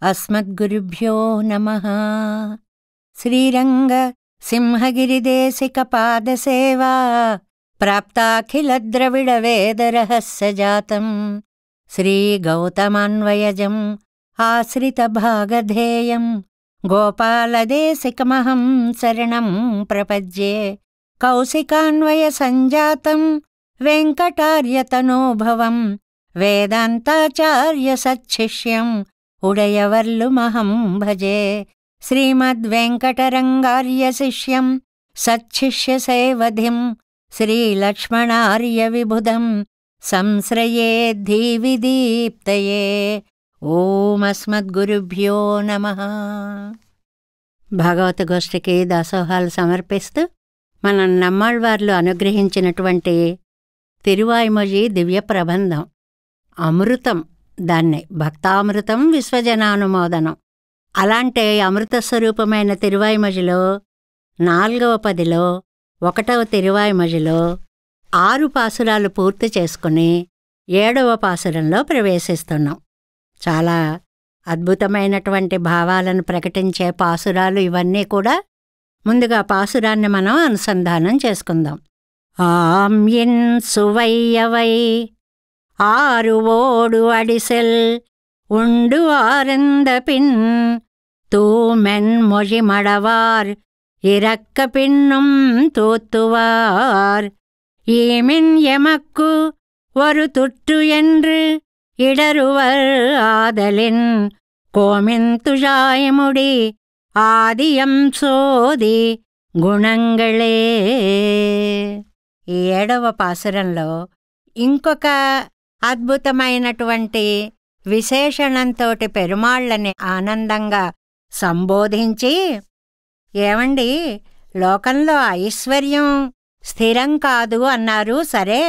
అస్మద్గురుభ్యో నమః. శ్రీరంగ సింహగిరిదేశికపాదసేవా ప్రాప్తాఖిలద్రవిడవేదరహస్యజాతం శ్రీగౌతమాన్వయజం ఆశ్రితభాగధేయం గోపాలదేశికమహం శరణం ప్రపద్యే. కౌశికాన్వయసంజాతం వెంకటార్యతనోభవం వేదాంతాచార్యసచ్చిష్యం ఉడయవర్లుమహం భజే. శ్రీమద్వెంకటరంగార్యశిష్యం సచ్చిష్యసేవధిం శ్రీలక్ష్మణార్యవిబుధం సంశ్రయే ధీవిదీప్తయే. ఓం అస్మద్గురుభ్యో నమః. భాగవత గోష్ఠికి దాసోహాలు సమర్పిస్తూ మన నమ్మాళ్వార్లు అనుగ్రహించినటువంటి తిరువాయిమొഴി దివ్య ప్రబంధం అమృతం. దాన్నే భక్తామృతం విశ్వజనానుమోదనం. అలాంటి అమృత స్వరూపమైన తిరువాయిమొഴിలో 4వ పదిలో 1వ తిరువాయిమొഴിలో 6 పాసురాలు పూర్తి చేసుకుని 7వ పాసురంలో ప్రవేశిస్తున్నాం. చాలా అద్భుతమైనటువంటి భావాలను ప్రకటించే పాసురాలు ఇవన్నీ కూడా. ముందుగా పాసురాన్ని మనం అనుసంధానం చేసుకుందాం. ఆమ్యిన్ సువయ్యవై ఆరువోడు అడిసెల్ ఉండు ఆరందపిన్ తూమెన్ மொழி மடவார் இறக்க பின்னும் தூத்துவார் ஈமின் எமக்கு ஒரு துற்று என்று இடருவர் ஆதலின் கோமின் துழாயமுடி ఆదియం సోది గుణంగళే. ఈ 7వ పాసురంలో ఇంకొక అద్భుతమైనటువంటి విశేషణంతోటి పెరుమాళ్లని ఆనందంగా సంబోధించి, ఏమండి లోకంలో ఐశ్వర్యం స్థిరం కాదు అన్నారు. సరే,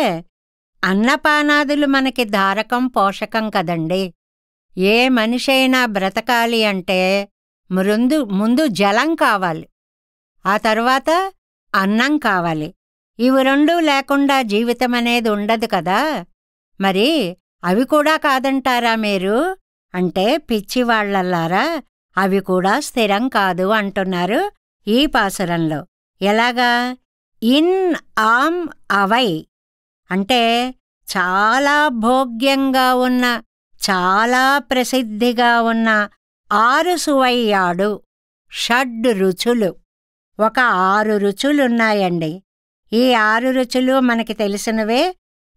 అన్నపానాదులు మనకి ధారకం పోషకం కదండి. ఏ మనిషైనా బ్రతకాలి అంటే ముందు జలం కావాలి, ఆ తర్వాత అన్నం కావాలి. ఇవి రెండూ లేకుండా జీవితం అనేది ఉండదు కదా. మరి అవి కూడా కాదంటారా మీరు అంటే, పిచ్చివాళ్లలారా, అవి కూడా స్థిరం కాదు అంటున్నారు ఈ పాసురంలో. ఎలాగా? ఇన్ ఆమ్ అవై అంటే చాలా భోగ్యంగా ఉన్న, చాలా ప్రసిద్ధిగా ఉన్న 6 సువయ్యాడు, 6 రుచులు. ఒక 6 రుచులున్నాయండి. ఈ 6 రుచులు మనకి తెలిసినవే.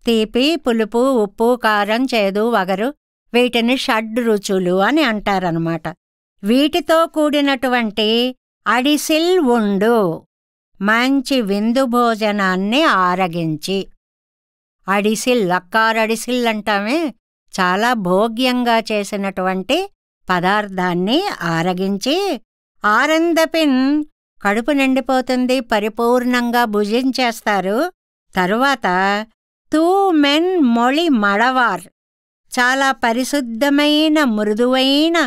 తీపి, పులుపు, ఉప్పు, కారం, చేదు, వగరు, వీటిని 6 రుచులు అని అంటారనమాట. వీటితో కూడినటువంటి అడిసిల్ ఉండు, మంచి విందు భోజనాన్ని ఆరగించి. అడిసిల్, అక్కారడిసిల్ అంటామే, చాలా భోగ్యంగా చేసినటువంటి పదార్థాన్ని ఆరగించి. ఆరందపిన్ కడుపు నిండిపోతుంది, పరిపూర్ణంగా భుజించేస్తారు. తరువాత తూమెన్ మొళి మడవార్, చాలా పరిశుద్ధమైన మృదువైన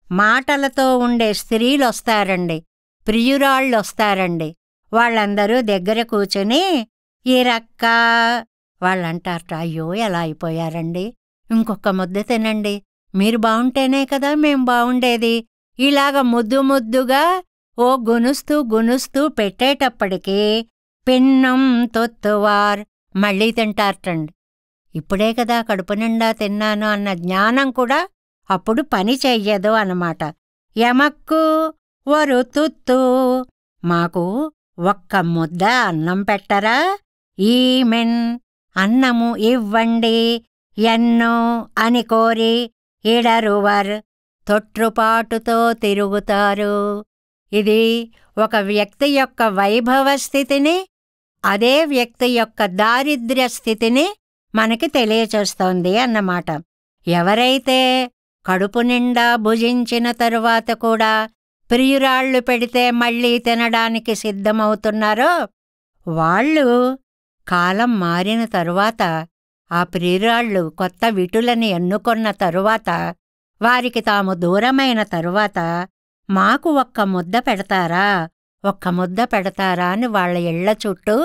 మాటలతో ఉండే స్త్రీలొస్తారండి, ప్రియురాళ్ళొస్తారండి. వాళ్ళందరూ దగ్గర కూర్చుని ఈ రక్క వాళ్ళంటారట, అయ్యో ఎలా అయిపోయారండి, ఇంకొక ముద్ద తినండి, మీరు బావుంటేనే కదా మేం బావుండేది. ఇలాగ ముద్దు ముద్దుగా ఓ గునుస్తూ పెట్టేటప్పటికీ పిన్నం తొత్తువార్, మళ్ళీ తింటారటండి. ఇప్పుడే కదా కడుపు నిండా తిన్నాను అన్న జ్ఞానం కూడా అప్పుడు పని చెయ్యదు అన్నమాట. ఎమక్కు వరు తుత్తు, మాకు ఒక్క ముద్ద అన్నం పెట్టరా, ఈమెన్ అన్నము ఇవ్వండి, ఎన్నో అని కోరి ఇడరువర్ తొట్రుపాటుతో తిరుగుతారు. ఇది ఒక వ్యక్తి యొక్క వైభవ స్థితిని, అదే వ్యక్తి యొక్క దారిద్ర్య స్థితిని మనకి తెలియచేస్తోంది అన్నమాట. ఎవరైతే కడుపు నిండా భుజించిన తరువాత కూడా ప్రియురాళ్ళు పెడితే మళ్ళీ తినడానికి సిద్ధమవుతున్నారో, వాళ్ళు కాలం మారిన తరువాత, ఆ ప్రియురాళ్ళు కొత్త విటులని ఎన్నుకొన్న తరువాత, వారికి తాము దూరమైన తరువాత, మాకు ఒక్క ముద్ద పెడతారా, ఒక్క ముద్ద పెడతారా అని వాళ్ళ ఇళ్ల చుట్టూ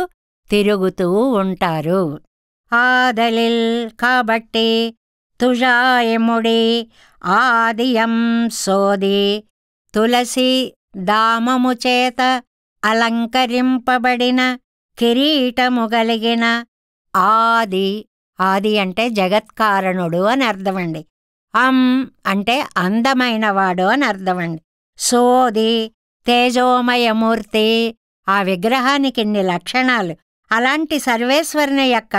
తిరుగుతూ ఉంటారు. ఆదలిల్ కాబట్టి తుజాయముడి ఆదియం సోది తులసి దామము చేత అలంకరింపబడిన కిరీటము గలిగిన ఆది. ఆది అంటే జగత్కారణుడు అని అర్థమండి. అంటే అందమైనవాడు అని అర్థమండి. సోది తేజోమయమూర్తి. ఆ విగ్రహానికి ఇన్ని లక్షణాలు. అలాంటి సర్వేశ్వరుని యొక్క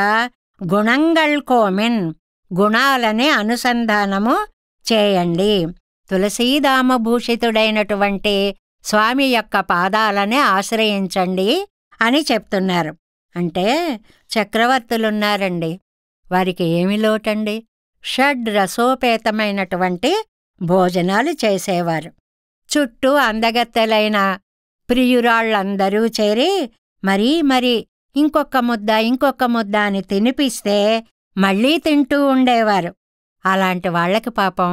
గుణంగళ్ కోమిన్, గుణాలని అనుసంధానము చేయండి. తులసీదామభూషితుడైనటువంటి స్వామి యొక్క పాదాలని ఆశ్రయించండి అని చెప్తున్నారు. అంటే చక్రవర్తులున్నారండి, వారికి ఏమి లోటండి? షడ్ రసోపేతమైనటువంటి భోజనాలు చేసేవారు. చుట్టూ అందగత్తెలైన ప్రియురాళ్ళందరూ చేరి మరీ ఇంకొక ముద్ద అని తినిపిస్తే మళ్ళీ తింటూ ఉండేవారు. అలాంటి వాళ్లకి పాపం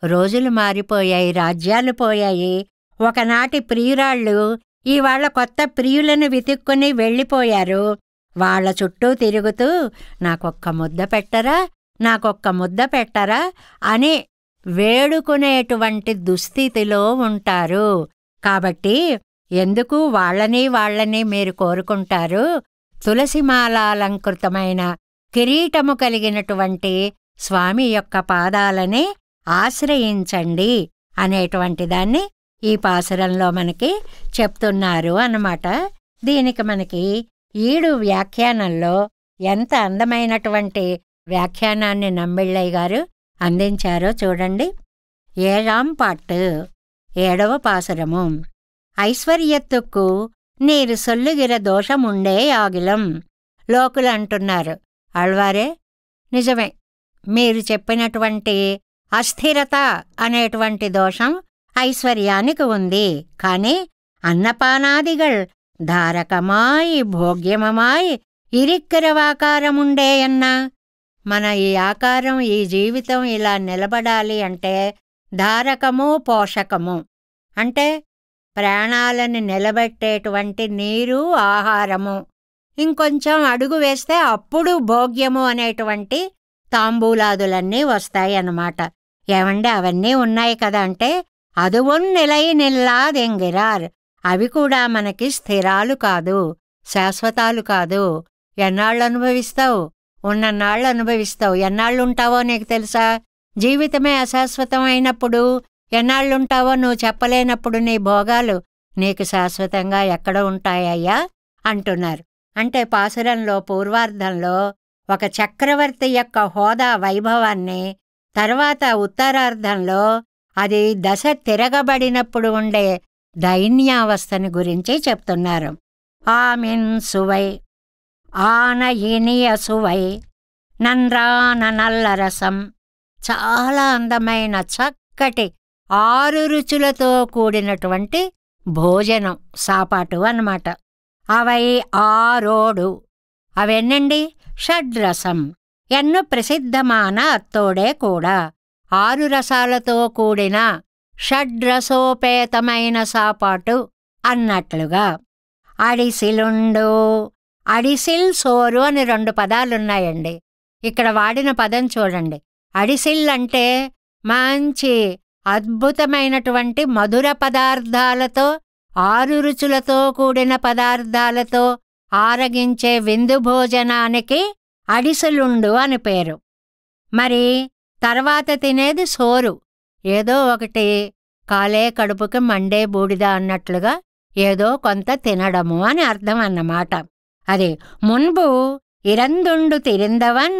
రోజులు మారిపోయాయి, రాజ్యాలు పోయాయి. ఒకనాటి ప్రియురాళ్ళు ఈవాళ్ల కొత్త ప్రియులను వెతుక్కుని వెళ్ళిపోయారు. వాళ్ల చుట్టూ తిరుగుతూ నాకొక్క ముద్ద పెట్టరా అని వేడుకునేటువంటి దుస్థితిలో ఉంటారు. కాబట్టి ఎందుకు వాళ్ళని మీరు కోరుకుంటారు? తులసిమాలాలంకృతమైన కిరీటము కలిగినటువంటి స్వామి యొక్క పాదాలని ఆశ్రయించండి అనేటువంటి దాన్ని ఈ పాసురంలో మనకి చెప్తున్నారు అన్నమాట. దీనికి మనకి ఈడు వ్యాఖ్యానంలో ఎంత అందమైనటువంటి వ్యాఖ్యానాన్ని నంబిళ్ళయ్య గారు అందించారో చూడండి. 7వ పాట్టు 7వ పాసురము. ఐశ్వర్యత్తుకు నీరు సొల్లుగిర దోషముండే ఆగిలం. లోకులు అంటున్నారు, ఆళ్వారే నిజమే, మీరు చెప్పినటువంటి అస్థిరత అనేటువంటి దోషం ఐశ్వర్యానికి ఉంది. కాని అన్నపానాదిగల్ ధారకమాయి భోగ్యమమాయి ఇరిక్కరవాకారముండేయన్నా. మన ఈ ఆకారం, ఈ జీవితం ఇలా నిలబడాలి అంటే ధారకము పోషకము అంటే ప్రాణాలను నిలబెట్టేటువంటి నీరు, ఆహారము, ఇంకొంచెం అడుగు వేస్తే అప్పుడు భోగ్యము అనేటువంటి తాంబూలాదులన్నీ వస్తాయి అన్నమాట. ఏమంటే అవన్నీ ఉన్నాయి కదా అంటే అదువున్ నిలై నిల్లాదెంగిరార్. అవి కూడా మనకి స్థిరాలు కాదు, శాశ్వతాలు కాదు. ఎన్నాళ్ళు అనుభవిస్తావు? ఉన్నన్నాళ్ళు అనుభవిస్తావు. ఎన్నాళ్ళుంటావో నీకు తెలుసా? జీవితమే అశాశ్వతం అయినప్పుడు ఎన్నాళ్ళుంటావో నువ్వు చెప్పలేనప్పుడు నీ భోగాలు నీకు శాశ్వతంగా ఎక్కడ ఉంటాయ్యా అంటున్నారు. అంటే పాసురంలో పూర్వార్ధంలో ఒక చక్రవర్తి యొక్క హోదా వైభవాన్ని, తర్వాత ఉత్తరార్ధంలో అది దశ తిరగబడినప్పుడు ఉండే దైన్యావస్థని గురించి చెప్తున్నారు. ఆమిన్ సువై ఆన ఇనియ సువై నన్రాన నల్లరసం. చాలా అందమైన చక్కటి 6 రుచులతో కూడినటువంటి భోజనం, సాపాటు అన్నమాట. అవై ఆరోడు. అవెన్నండి? షడ్రసం ఎన్ను ప్రసిద్ధమాన అత్తోడే కూడా. 6 రసాలతో కూడిన షడ్రసోపేతమైన సాపాటు అన్నట్లుగా. అడిసిలుండు. అడిసిల్, సోరు అని 2 పదాలున్నాయండి. ఇక్కడ వాడిన పదం చూడండి. అడిసిల్ అంటే మంచి అద్భుతమైనటువంటి మధుర పదార్థాలతో, 6 రుచులతో కూడిన పదార్థాలతో ఆరగించే విందు భోజనానికి అడిసలుండు అని పేరు. మరి తర్వాత తినేది సోరు. ఏదో ఒకటి కాలే కడుపుకి మండే బూడిద అన్నట్లుగా ఏదో కొంత తినడము అని అర్థం అన్నమాట. అది మున్బు ఇరందుండు తిరిందవన్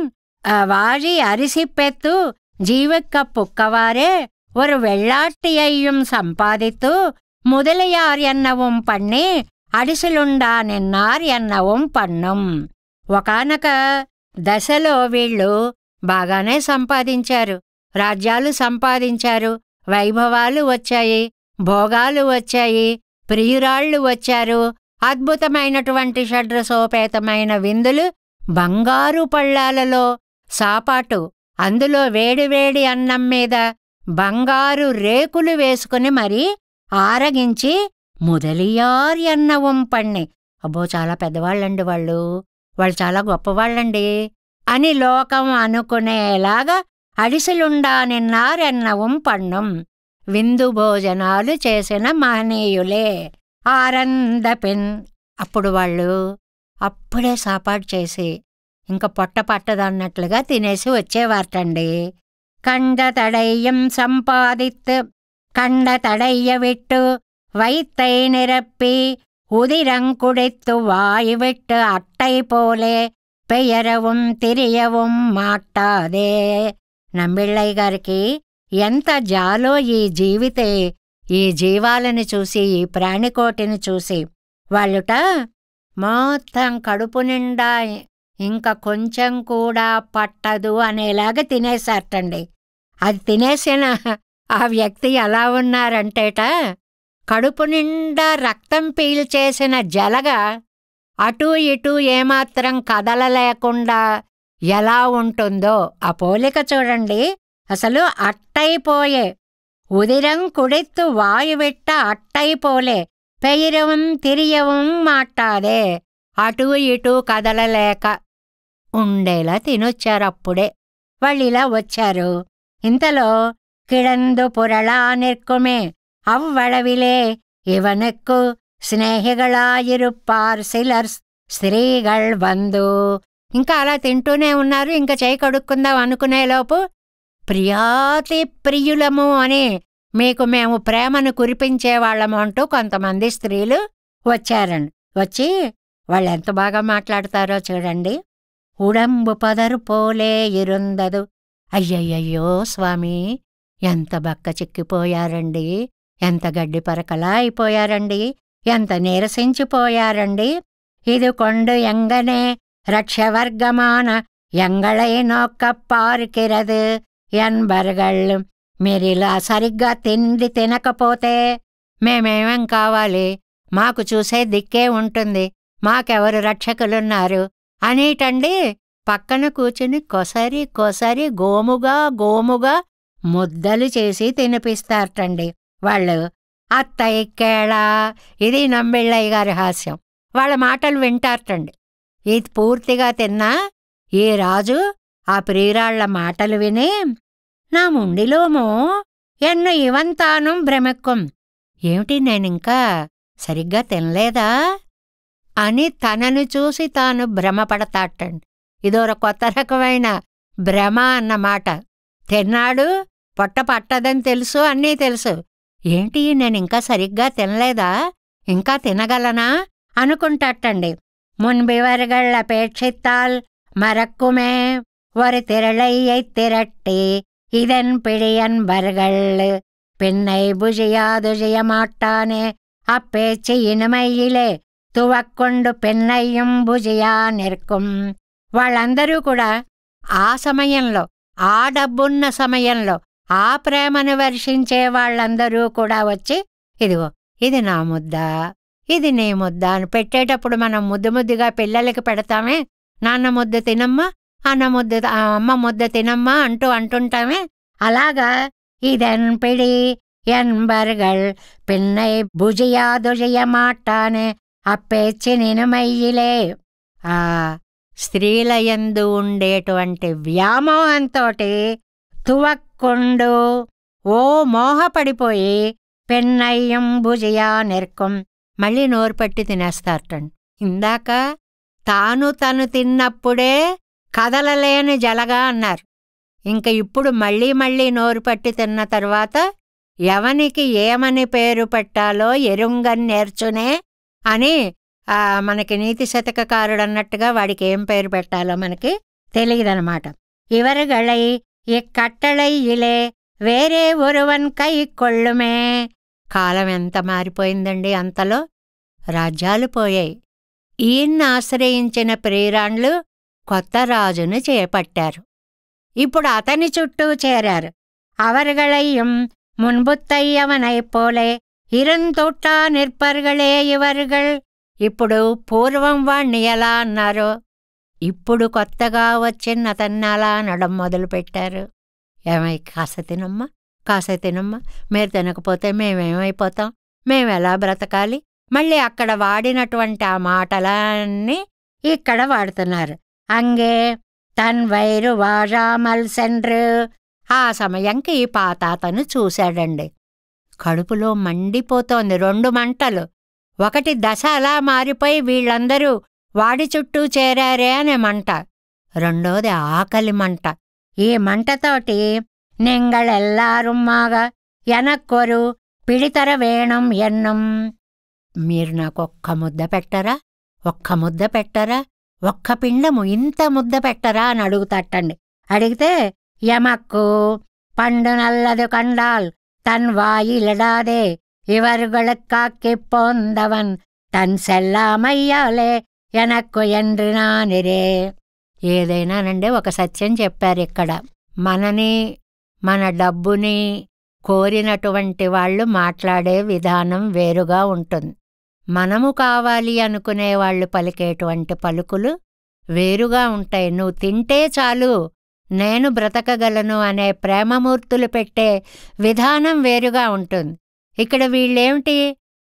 వాజి అరిసిప్పెత్తు జీవక్క పుక్కవారే ஒரு வெள்ளாட்டியையும் சம்பாதித்து முதலியார் என்னவும் பண்ணி అడిసలుండా నిన్నార్ ఎన్నవం పన్నం. ఒకానొక దశలో వీళ్ళు బాగానే సంపాదించారు, రాజ్యాలు సంపాదించారు, వైభవాలు వచ్చాయి, భోగాలు వచ్చాయి, ప్రియురాళ్ళు వచ్చారు, అద్భుతమైనటువంటి షడ్రసోపేతమైన విందులు, బంగారు పళ్ళాలలో సాపాటు, అందులో వేడివేడి అన్నం మీద బంగారు రేకులు వేసుకుని మరీ ఆరగించి ముదలియార్ ఎన్నవం పణ్ణి. అబ్బో చాలా పెద్దవాళ్ళండి వాళ్ళు చాలా గొప్పవాళ్ళండి అని లోకం అనుకునేలాగా అడిసిలుండా నిన్నారెన్నవం పన్నం విందు భోజనాలు చేసిన మహనీయులే ఆరందపెన్. అప్పుడు వాళ్ళు అప్పుడే సాపాటు చేసి ఇంక పొట్ట పట్టదన్నట్లుగా తినేసి వచ్చేవారటండి. కండతడయ్యం సంపాదిత్ కండతడయ్య విట్టు వైత్తై నిరప్పి ఉదిరంకుడెత్తు వాయు విట్టు అట్టై పోలే పెయరవం తిరియవం మాట్టాదే. నంబిళ్ళయ్య గారికి ఎంత జాలో ఈ జీవాలను చూసి, ఈ ప్రాణికోటిని చూసి. వాళ్ళుట మొత్తం కడుపు నిండా ఇంక కొంచెం కూడా పట్టదు అనేలాగా తినేశారటండి. అది తినేసిన ఆ వ్యక్తి ఎలా ఉన్నారంటేట, కడుపు నిండా రక్తం పీల్చేసిన జలగా అటూ ఇటూ ఏమాత్రం కదలలేకుండా ఎలా ఉంటుందో ఆ పోలిక చూడండి. అసలు అట్టయిపోయే ఉదిరం కుడెత్తు వాయువిట్ట అట్టయిపోలే పెయిరవం తిరియవం మాట్టాదే. అటూ ఇటూ కదలలేక ఉండేలా తినొచ్చారు. అప్పుడే వాళ్ళిలా వచ్చారు. ఇంతలో కిడందు పురళా నిற்குமே అవ్వళవిలే ఇవనెక్కు స్నేహిగళాయిరుప్పార్ సిలర్స్ స్త్రీగళ్ బంధు. ఇంకా అలా తింటూనే ఉన్నారు. ఇంకా చేయి కడుక్కుందాం అనుకునేలోపు ప్రియాతి ప్రియులము అని, మీకు మేము ప్రేమను కురిపించేవాళ్ళము అంటూ కొంతమంది స్త్రీలు వచ్చారండి. వచ్చి వాళ్ళు ఎంత బాగా మాట్లాడతారో చూడండి. ఉడంబు పదరు పోలే ఇరుందదు. అయ్యయ్యయ్యో స్వామి, ఎంత బక్క చిక్కిపోయారండి, ఎంత గడ్డి పరకలా అయిపోయారండి, ఎంత నీరసించిపోయారండి. ఇది కొండు ఎంగనే రక్షవర్గమాన ఎంగళై నోక్కప్పారుకిరదు ఎన్బర్గళ్ళు. మీరిలా సరిగ్గా తిండి తినకపోతే మేమేమేం కావాలి, మాకు చూసే దిక్కే ఉంటుంది, మాకెవరు రక్షకులున్నారు అనేటండి. పక్కన కూర్చుని కొసరి కొసరి గోముగా ముద్దలు చేసి తినిపిస్తారటండి వాళ్ళు. అత్తయ్యకేళా, ఇది నంబిళ్ళయ్య గారి హాస్యం. వాళ్ళ మాటలు వింటారటండి. ఇది పూర్తిగా తిన్నా ఈ రాజు ఆ ప్రియురాళ్ల మాటలు విని, నా ముండిలోమో ఎన్ను ఇవంతాను భ్రమెక్కం, ఏమిటి నేనింకా సరిగ్గా తినలేదా అని తనను చూసి తాను భ్రమపడతాటండి. ఇదోర కొత్త రకమైన భ్రమ అన్నమాట. తిన్నాడు, పొట్ట పట్టదని తెలుసు, అన్నీ తెలుసు. ఏంటి నేనింకా సరిగ్గా తినలేదా, ఇంకా తినగలనా అనుకుంటాటండి. మున్బివర్గళ్ అపేక్షిత్తాల్ మరక్కుమే ஒரு திரளையைத் திரட்டி இதன் பிடியன் பர்கள் பின்னை புஜியாதுஜிய மாட்டானே அப்பேச்சு ఇనుమయ్యిలే తువక్కొండు పెన్నయ్యం భుజియా నిற்கும். వాళ్ళందరూ కూడా ఆ సమయంలో, ఆ డబ్బున్న సమయంలో ఆ ప్రేమను వర్షించే వాళ్ళందరూ కూడా వచ్చి, ఇదిగో ఇది నా ముద్ద, ఇది నీ ముద్ద అని పెట్టేటప్పుడు మనం ముద్దుగా పిల్లలకి పెడతామే, నాన్న ముద్ద తినమ్మా, అమ్మ ముద్ద తినమ్మా అంటుంటామే. అలాగా ఇదెన్ పిడి ఎన్బర్గళ్ పిన్నై భుజియాదుజయ మాటానే అప్పేచ్చి నినుమయ్యిలే. ఆ స్త్రీలయందు ఉండేటువంటి వ్యామోహంతోటి తువక్కొండు మోహపడిపోయి పెన్నయ్యం భుజియా నిற்கும், మళ్ళీ నోరు పట్టి తినేస్తారటండి. ఇందాక తను తిన్నప్పుడే కదలలేని జలగా అన్నారు. ఇంక ఇప్పుడు మళ్ళీ నోరు పట్టి తిన్న తర్వాత ఎవనికి ఏమని పేరు పెట్టాలో ఎరుంగన్ నేర్చునే అని మనకి నీతి శతకకారుడు అన్నట్టుగా వాడికి ఏం పేరు పెట్టాలో మనకి తెలియదనమాట. ఇవరుగళై ఇక్కట్టళై ఇలే వేరే ఒరువన్ కై కొళ్ళుమే. కాలం ఎంత మారిపోయిందండి, అంతలో రాజ్యాలు పోయాయి. ఈయన్ని ఆశ్రయించిన ప్రియురాండ్లు కొత్త రాజును చేపట్టారు. ఇప్పుడు అతని చుట్టూ చేరారు. அவர்களையும் మున్బుత్తయ్యవనైపోలే ఇరంతొట్టా నిర్పర్గళే ఇవర్గళ్. ఇప్పుడు పూర్వం వాణ్ణి ఎలా అన్నారో ఇప్పుడు కొత్తగా వచ్చిన అతన్ని అలా అనడం మొదలుపెట్టారు. ఏమై కాస తినమ్మా, మీరు తినకపోతే మేమేమైపోతాం, మేమెలా బ్రతకాలి. మళ్ళీ అక్కడ వాడినటువంటి ఆ మాటలన్నీ ఇక్కడ వాడుతున్నారు. అంగే తన్ వైరు వాజామల్ సెండ్రు ఆ సమయంకి ఈ పాతాతను చూశాడండి. కడుపులో మండిపోతోంది, 2 మంటలు. ఒకటి దశ అలా మారిపోయి వీళ్ళందరూ వాడి చుట్టూ చేరారే అనే మంట, రెండోది ఆకలి మంట. ఈ మంటతోటి నింగళెల్లారుమ్మాగ ఎనక్కొరు పిడితర వేణం ఎన్నం. మీరు నాకొక్క ముద్ద పెట్టరా, ఒక్క ముద్ద పెట్టరా, ఒక్క పిండము ఇంత ముద్ద పెట్టరా అని అడుగుతట్టండి. అడిగితే ఎమక్కు పండు నల్లదు కండాల్ తన్ వాయిలిడాదే ఇవర్గళక్కాక్కి పొందవన్ తన్ సెల్లామయ్యాలే ఎనక్కు ఎండ్రినానిరే. ఏదైనానండి ఒక సత్యం చెప్పారు ఇక్కడ. మనని, మన డబ్బుని కోరినటువంటి వాళ్ళు మాట్లాడే విధానం వేరుగా ఉంటుంది. మనము కావాలి అనుకునే వాళ్ళు పలికేటువంటి పలుకులు వేరుగా ఉంటాయి. నువ్వు తింటే చాలు నేను బ్రతకగలను అనే ప్రేమమూర్తులు పెట్టే విధానం వేరుగా ఉంటుంది. ఇక్కడ వీళ్ళేమిటి,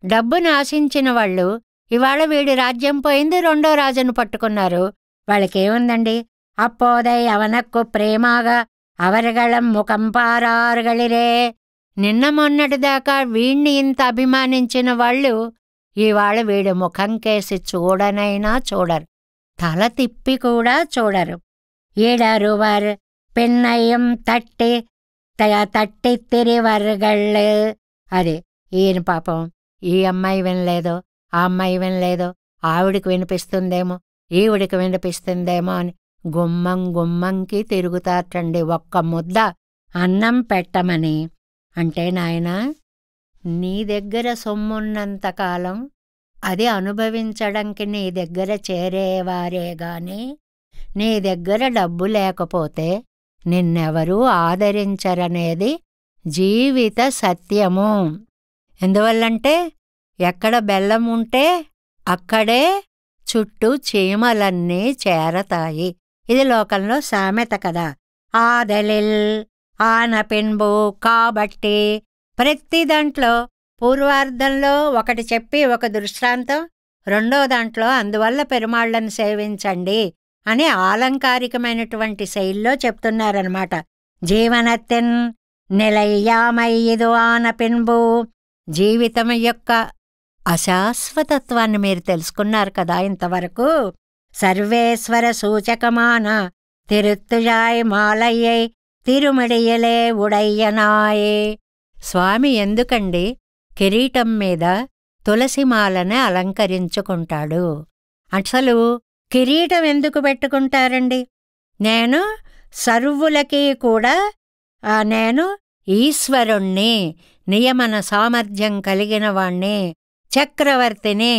డబ్బును ఆశించిన వాళ్ళు ఇవాళ వీడి రాజ్యం పోయింది, 2వ రాజును పట్టుకున్నారు. వాళ్ళకేముందండి, అప్పోదై అవనక్కు ప్రేమాగా అవరగళం ముఖంపారారుగళిరే. నిన్న మొన్నటిదాకా వీణ్ణి ఇంత అభిమానించిన వాళ్ళు ఇవాళ వీడి ముఖం కేసి చూడనైనా చూడరు, తల తిప్పి కూడా చూడరు. ఈడరువర్ పిన్నయ్యం తట్టి తిరివర్గళ్ళు. అది ఈయన పాపం ఈ అమ్మాయి వినలేదో, ఆ అమ్మాయి వినలేదో, ఆవిడికి వినిపిస్తుందేమో, ఈవిడికి వినిపిస్తుందేమో అని గుమ్మంకి తిరుగుతారటండి ఒక్క ముద్ద అన్నం పెట్టమని. అంటే నాయనా, నీ దగ్గర సొమ్మున్నంతకాలం అది అనుభవించడానికి నీ దగ్గర చేరేవారే గాని నీ దగ్గర డబ్బు లేకపోతే నిన్నెవరూ ఆదరించరనేది జీవిత సత్యము. ఎందువల్లంటే ఎక్కడ బెల్లం ఉంటే అక్కడే చుట్టూ చీమలన్నీ చేరతాయి. ఇది లోకంలో సామెత కదా. ఆదలిల్ ఆనపిన్బు. కాబట్టి ప్రతి దాంట్లో పూర్వార్ధంలో ఒకటి చెప్పి ఒక దృష్టాంతం, 2వ దాంట్లో అందువల్ల పెరుమాళ్లను సేవించండి అని ఆలంకారికమైనటువంటి శైలిలో చెప్తున్నారనమాట. జీవనత్తిన్ నిలయ్యామయ్యిదు ఆనపిన్బు. జీవితం యొక్క అశాశ్వతత్వాన్ని మీరు తెలుసుకున్నారు కదా ఇంతవరకు. సర్వేశ్వర సూచకమాన తిరుత్తుజాయ్ మాలయ్యై తిరుమిడియలే ఉడయ్యనాయే. స్వామి ఎందుకండి కిరీటం మీద తులసిమాలని అలంకరించుకుంటాడు? అసలు కిరీటం ఎందుకు పెట్టుకుంటారండి? నేను సర్వులకి కూడా నేను ఈశ్వరుణ్ణి, నియమన సామర్థ్యం కలిగిన వాణ్ణి, చక్రవర్తిని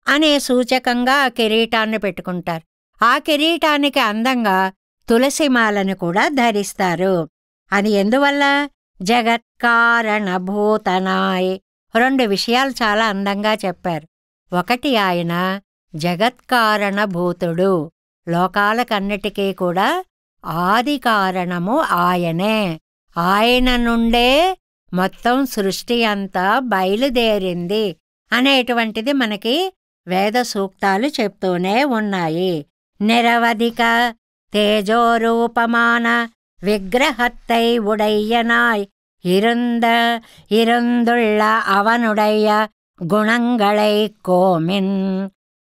అనే సూచకంగా ఆ కిరీటాన్ని పెట్టుకుంటారు. ఆ కిరీటానికి అందంగా తులసిమాలను కూడా ధరిస్తారు. అది ఎందువల్ల? జగత్కారణభూతనాయ్. 2 విషయాలు చాలా అందంగా చెప్పారు. ఒకటి, ఆయన జగత్కారణభూతుడు, లోకాలకన్నిటికీ కూడా ఆది కారణము ఆయనే. ఆయన నుండే మొత్తం సృష్టి అంతా బయలుదేరింది అనేటువంటిది మనకి వేద సూక్తాలు చెప్తూనే ఉన్నాయి. నిరవధిక తేజోరూపమాన విగ్రహత్తై ఉడయ్యనాయ్ ఇరుందుళ్ళ అవనుడయ్య గుణంగళై కోమిన్.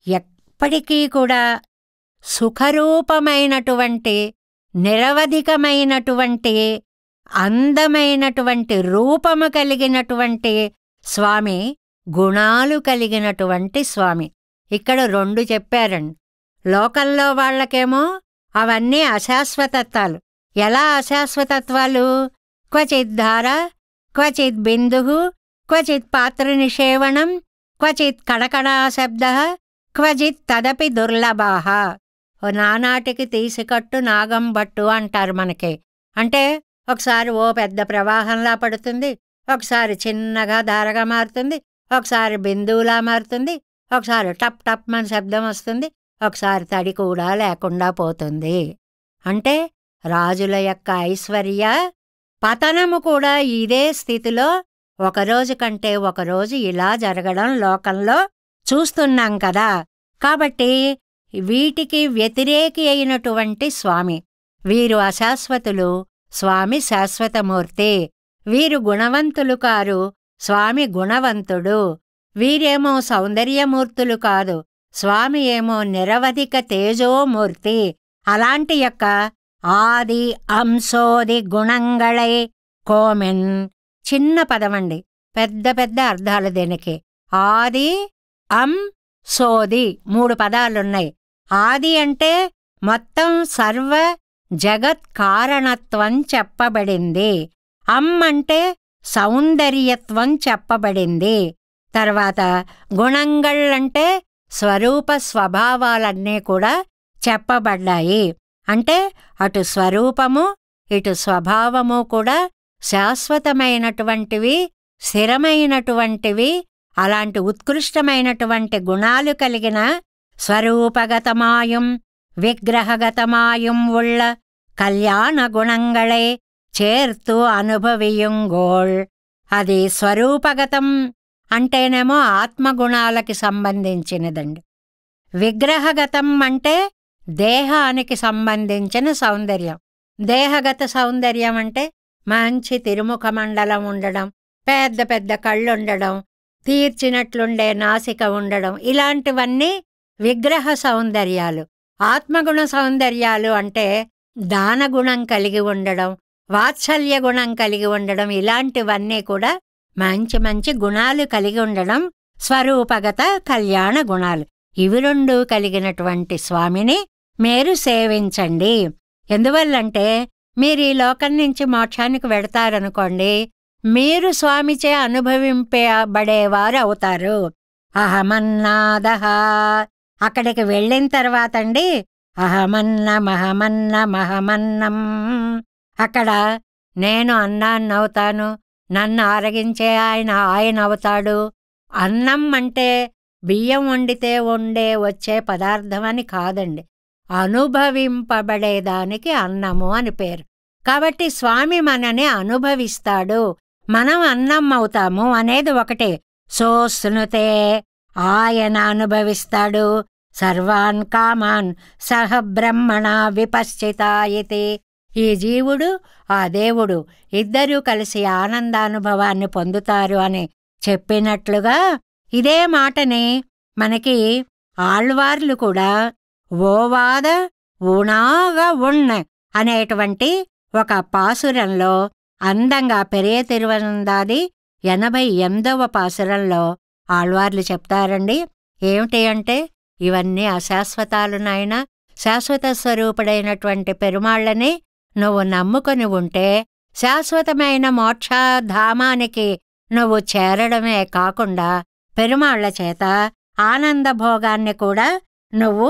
ఎప్పటికీ కూడా సుఖరూపమైనటువంటి, నిరవధికమైనటువంటి, అందమైనటువంటి రూపము కలిగినటువంటి స్వామి, గుణాలు కలిగినటువంటి స్వామి. ఇక్కడ 2 చెప్పారండి. లోకంలో వాళ్లకేమో అవన్నీ అశాశ్వతత్వాలు. ఎలా అశాశ్వతత్వాలు? క్వచిద్ధార, క్వచిత్ బిందు, క్వచిత్ పాత్రనిషేవణం, క్వచిత్ కడకడా శబ్ద, క్వచిత్ తదపి దుర్లభాః. నానాటికి తీసికట్టు నాగంబట్టు అంటారు మనకి. అంటే ఒకసారి ఓ పెద్ద ప్రవాహంలా పడుతుంది, ఒకసారి చిన్నగా ధారగా మారుతుంది, ఒకసారి బిందువులా మారుతుంది, ఒకసారి టప్ టప్ అని శబ్దం వస్తుంది, ఒకసారి తడి కూడా లేకుండా పోతుంది. అంటే రాజుల యొక్క ఐశ్వర్య పతనము కూడా ఇదే స్థితిలో ఒకరోజు కంటే ఒకరోజు ఇలా జరగడం లోకంలో చూస్తున్నాం కదా. కాబట్టి వీటికి వ్యతిరేకి అయినటువంటి స్వామి. వీరు అశాశ్వతులు, స్వామి శాశ్వతమూర్తి. వీరు గుణవంతులు కారు, స్వామి గుణవంతుడు. వీరేమో సౌందర్యమూర్తులు కాదు, స్వామి ఏమో నిరవధిక తేజోమూర్తి. అలాంటి యొక్క ఆది అంశోది గుణంగళై కోమెన్. చిన్న పదమండి, పెద్ద పెద్ద అర్థాలు దీనికి. ఆది సోది 3 పదాలున్నాయి. ఆది అంటే మొత్తం సర్వ జగత్ కారణత్వం చెప్పబడింది. అంటే సౌందర్యత్వం చెప్పబడింది. తర్వాత గుణంగళ్ళంటే స్వరూప స్వభావాలన్నీ కూడా చెప్పబడ్డాయి. అంటే అటు స్వరూపము ఇటు స్వభావము కూడా శాశ్వతమైనటువంటివి, స్థిరమైనటువంటివి. అలాంటి ఉత్కృష్టమైనటువంటి గుణాలు కలిగిన స్వరూపగతమాయం విగ్రహగతమాయం ఉళ్ళ కళ్యాణ గుణంగళే చేర్తు అనుభవియుంగోళ్. అది స్వరూపగతం అంటేనేమో ఆత్మగుణాలకి సంబంధించినదండి. విగ్రహగతం అంటే దేహానికి సంబంధించిన సౌందర్యం. దేహగత సౌందర్యం అంటే మంచి తిరుముఖ మండలం ఉండడం, పెద్ద పెద్ద కళ్ళుండడం, తీర్చినట్లుండే నాసిక ఉండడం, ఇలాంటివన్నీ విగ్రహ సౌందర్యాలు. ఆత్మగుణ సౌందర్యాలు అంటే దానగుణం కలిగి ఉండడం, వాత్సల్య గుణం కలిగి ఉండడం, ఇలాంటివన్నీ కూడా మంచి మంచి గుణాలు కలిగి ఉండడం స్వరూపగత కళ్యాణ గుణాలు. ఇవి 2 కలిగినటువంటి స్వామిని మీరు సేవించండి. ఎందువల్లంటే మీరు ఈ లోకం నుంచి మోక్షానికి వెడతారనుకోండి, మీరు స్వామిచే అనుభవింపబడేవారు అవుతారు. అహమన్నాదహ. అక్కడికి వెళ్ళిన తర్వాత అండి, అహమన్నమహమన్నమహమన్నం. అక్కడ నేను అన్నాన్నవుతాను, నన్ను ఆరగించే ఆయన అవుతాడు. అన్నం అంటే బియ్యం వండితే వచ్చే పదార్థం అని కాదండి, అనుభవింపబడేదానికి అన్నము అని పేరు. కాబట్టి స్వామి మనని అనుభవిస్తాడు, మనం అన్నం అవుతాము అనేది ఒకటే. సోస్నుతే, ఆయన అనుభవిస్తాడు. సర్వాన్ కామాన్ సహ బ్రహ్మణ విపశ్చితాయితి. ఈ జీవుడు ఆ దేవుడు ఇద్దరూ కలిసి ఆనందానుభవాన్ని పొందుతారు అని చెప్పినట్లుగా ఇదే మాటని మనకి ఆళ్వార్లు కూడా ఓవాద ఊనాగా ఉన్న అనేటువంటి ఒక పాసురంలో అందంగా పెరియ తిరువనందాది 88వ పాసురంలో ఆళ్వార్లు చెప్తారండి. ఏమిటి అంటే, ఇవన్నీ అశాశ్వతాలు నాయన, శాశ్వత స్వరూపుడైనటువంటి పెరుమాళ్ళని నువ్వు నమ్ముకొని ఉంటే శాశ్వతమైన మోక్షధామానికి నువ్వు చేరడమే కాకుండా పెరుమాళ్ల చేత ఆనందభోగాన్ని కూడా నువ్వు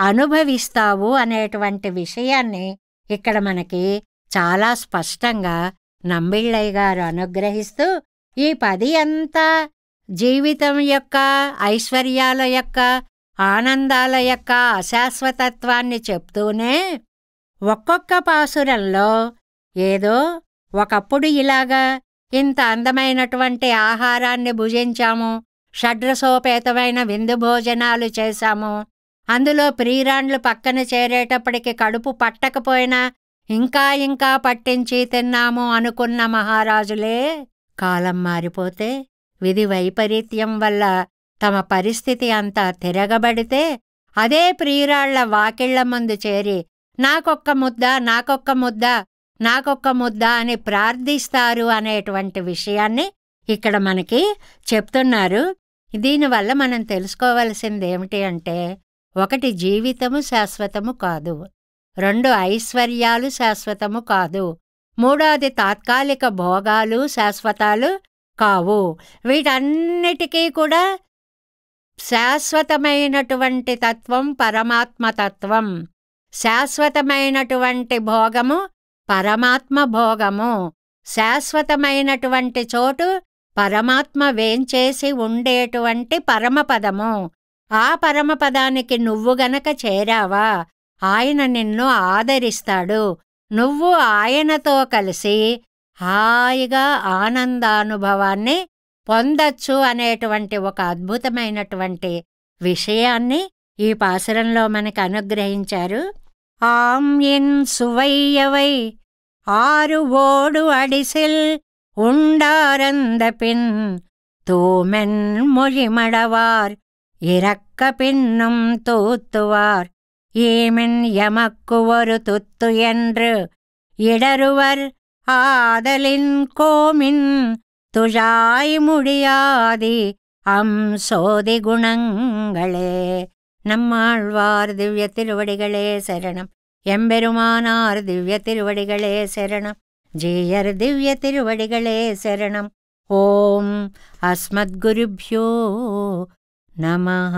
అనుభవిస్తావు అనేటువంటి విషయాన్ని ఇక్కడ మనకి చాలా స్పష్టంగా నంబిళ్ళయ్య గారు అనుగ్రహిస్తూ ఈ 10 అంతా జీవితం యొక్క ఐశ్వర్యాల యొక్క ఆనందాల యొక్క అశాశ్వతత్వాన్ని చెప్తూనే ఒక్కొక్క పాసురంలో ఏదో ఒకప్పుడు ఇలాగా ఇంత అందమైనటువంటి ఆహారాన్ని భుజించాము, షడ్రసోపేతమైన విందు భోజనాలు చేశాము, అందులో ప్రియురాండ్లు పక్కన చేరేటప్పటికి కడుపు పట్టకపోయినా ఇంకా ఇంకా పట్టించి తిన్నాము అనుకున్న మహారాజులే కాలం మారిపోతే విధి వైపరీత్యం వల్ల తమ పరిస్థితి అంతా తిరగబడితే అదే ప్రియురాళ్ల వాకిళ్ల ముందు చేరి నాకొక్క ముద్ద నాకొక్క ముద్ద నాకొక్క ముద్ద అని ప్రార్థిస్తారు అనేటువంటి విషయాన్ని ఇక్కడ మనకి చెప్తున్నారు. దీనివల్ల మనం తెలుసుకోవలసింది ఏమిటి అంటే, 1 జీవితము శాశ్వతము కాదు, 2 ఐశ్వర్యాలు శాశ్వతము కాదు, 3వది తాత్కాలిక భోగాలు శాశ్వతాలు కావు. వీటన్నిటికీ కూడా శాశ్వతమైనటువంటి తత్వం పరమాత్మతత్వం. శాశ్వతమైనటువంటి భోగము పరమాత్మ భోగము. శాశ్వతమైనటువంటి చోటు పరమాత్మ వేంచేసి ఉండేటువంటి పరమపదము. ఆ పరమపదానికి నువ్వు గనక చేరావా ఆయన నిన్ను ఆదరిస్తాడు. నువ్వు ఆయనతో కలిసి హాయిగా ఆనందానుభవాన్ని పొందచ్చు అనేటువంటి ఒక అద్భుతమైనటువంటి విషయాన్ని ఈ పాసురంలో మనకు అనుగ్రహించారు. ఆం ఎన్ సువయ్యవై ஆறு ஓடு அடிசில் உண்டாரந்த பின் தூமென் மொழிமடவார் இரக்க பின்னும் தூத்துவார் ஈமின் எமக்கு ஒரு துத்து என்று இடருவர் ஆதலின் கோமின் துழாய் முடியாதி சோதி குணங்களே. நம்மாழ்வார் திவ்ய திருவடிகளே சரணம். எம்பெருமானார் திவ்ய திருவடிகளே சரணம். ஜீயர் திவ்ய திருவடிகளே சரணம். ஓம் அஸ்மத்குருப்யோ நமஹ.